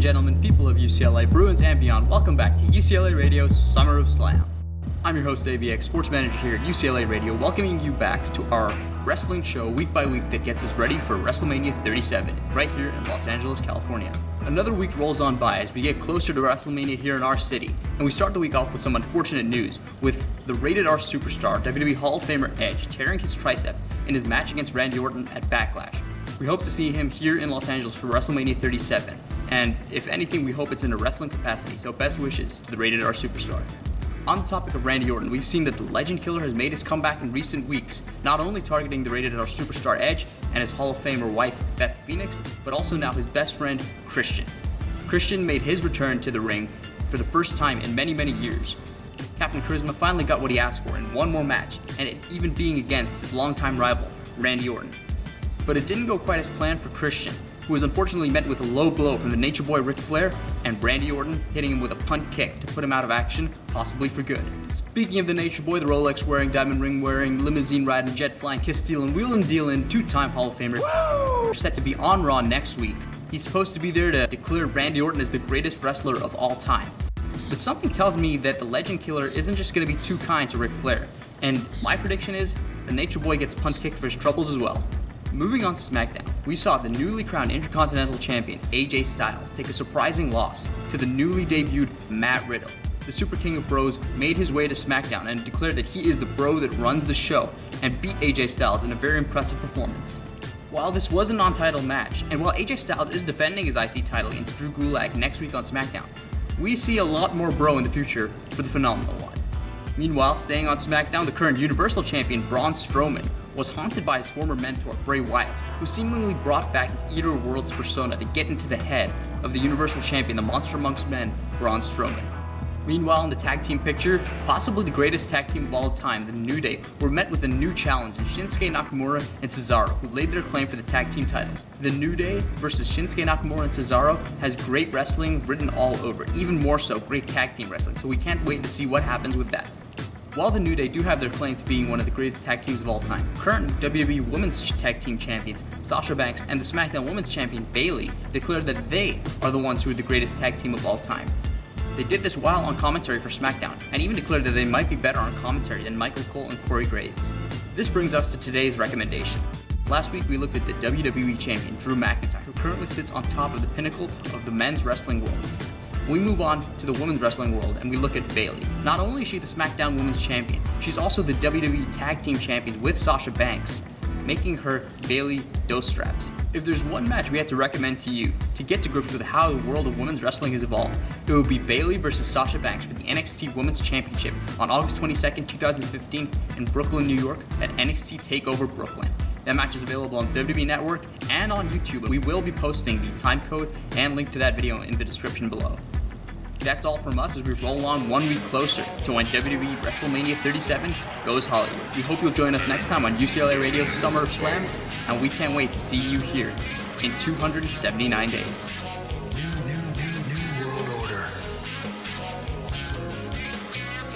and gentlemen, people of UCLA, Bruins and beyond, welcome back to UCLA Radio's Summer of Slam. I'm your host AVX, sports manager here at UCLA Radio, welcoming you back to our wrestling show week by week that gets us ready for Wrestlemania 37, right here in Los Angeles, California. Another week rolls on by as we get closer to Wrestlemania here in our city, and we start the week off with some unfortunate news, with the Rated R superstar, WWE Hall of Famer Edge, tearing his tricep in his match against Randy Orton at Backlash. We hope to see him here in Los Angeles for Wrestlemania 37, and if anything, we hope it's in a wrestling capacity, so best wishes to the Rated R superstar. On the topic of Randy Orton, we've seen that the Legend Killer has made his comeback in recent weeks, not only targeting the Rated R superstar Edge and his Hall of Famer wife Beth Phoenix, but also now his best friend Christian. Christian made his return to the ring for the first time in many, many years. Captain Charisma finally got what he asked for in one more match, and it even being against his longtime rival, Randy Orton. But it didn't go quite as planned for Christian, who was unfortunately met with a low blow from the Nature Boy Ric Flair and Randy Orton hitting him with a punt kick to put him out of action, possibly for good. Speaking of the Nature Boy, the Rolex wearing, diamond ring wearing, limousine riding, jet flying, kiss stealing, wheeling dealing, two-time Hall of Famer, set to be on Raw next week. He's supposed to be there to declare Randy Orton as the greatest wrestler of all time. But something tells me that the Legend Killer isn't just going to be too kind to Ric Flair, and my prediction is the Nature Boy gets punt kicked for his troubles as well. Moving on to SmackDown, we saw the newly crowned Intercontinental Champion AJ Styles take a surprising loss to the newly debuted Matt Riddle. The Super King of Bros made his way to SmackDown and declared that he is the bro that runs the show and beat AJ Styles in a very impressive performance. While this was a non-title match, and while AJ Styles is defending his IC title against Drew Gulak next week on SmackDown, we see a lot more bro in the future for the Phenomenal One. Meanwhile, staying on SmackDown, the current Universal Champion Braun Strowman was haunted by his former mentor, Bray Wyatt, who seemingly brought back his Eater of Worlds persona to get into the head of the Universal Champion, the Monster Amongst Men, Braun Strowman. Meanwhile, in the tag team picture, possibly the greatest tag team of all time, the New Day, were met with a new challenge in Shinsuke Nakamura and Cesaro, who laid their claim for the tag team titles. The New Day versus Shinsuke Nakamura and Cesaro has great wrestling written all over, even more so great tag team wrestling, so we can't wait to see what happens with that. While the New Day do have their claim to being one of the greatest tag teams of all time, current WWE Women's Tag Team Champions Sasha Banks and the SmackDown Women's Champion Bayley declared that they are the ones who are the greatest tag team of all time. They did this while on commentary for SmackDown, and even declared that they might be better on commentary than Michael Cole and Corey Graves. This brings us to today's recommendation. Last week we looked at the WWE Champion Drew McIntyre, who currently sits on top of the pinnacle of the men's wrestling world. We move on to the women's wrestling world and we look at Bayley. Not only is she the SmackDown Women's Champion, she's also the WWE Tag Team Champion with Sasha Banks, making her Bayley Dos Straps. If there's one match we had to recommend to you to get to grips with how the world of women's wrestling has evolved, it would be Bayley versus Sasha Banks for the NXT Women's Championship on August 22nd, 2015 in Brooklyn, New York at NXT Takeover Brooklyn. That match is available on WWE Network and on YouTube. We will be posting the time code and link to that video in the description below. That's all from us as we roll on 1 week closer to when WWE Wrestlemania 37 goes Hollywood. We hope you'll join us next time on UCLA Radio's Summer of Slam, and we can't wait to see you here in 279 days.